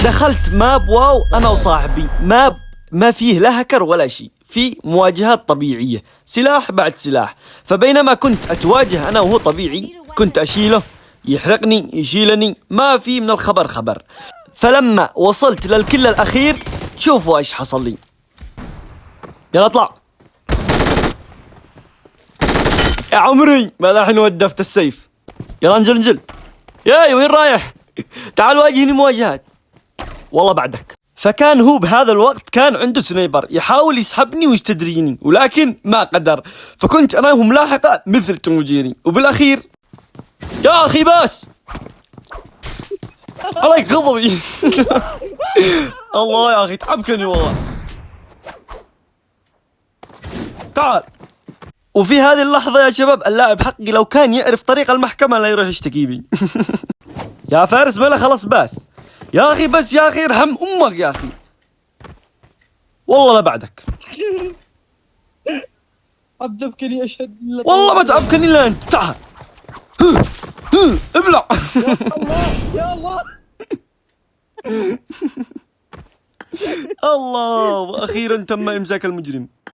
دخلت ماب واو أنا وصاحبي، ماب ما فيه لا هكر ولا شيء، في مواجهات طبيعية، سلاح بعد سلاح. فبينما كنت أتواجه أنا وهو طبيعي، كنت أشيله يحرقني يشيلني، ما في من الخبر خبر. فلما وصلت للكل الأخير شوفوا إيش حصل لي. يلا اطلع يا عمري، ماذا الحين ودفت السيف. يلا انزل انزل. ياي وين رايح؟ تعال واجهني مواجهات. والله بعدك. فكان هو بهذا الوقت كان عنده سنايبر يحاول يسحبني ويستدريني، ولكن ما قدر. فكنت انا وهم لاحقه مثل توم وجيري. وبالاخير يا اخي بس الله يغضبي. الله يا اخي تعبكني والله. تعال. وفي هذه اللحظة يا شباب اللاعب حقي لو كان يعرف طريق المحكمة لا يروح يشتكي بي. يا فارس بلا خلاص بس يا أخي، بس يا أخي ارحم أمك يا أخي، والله لا بعدك. عذبكني أشهد والله ما تعبكني إلا أنت. تعال ابلع. يا الله. الله. وأخيرا تم إمساك المجرم.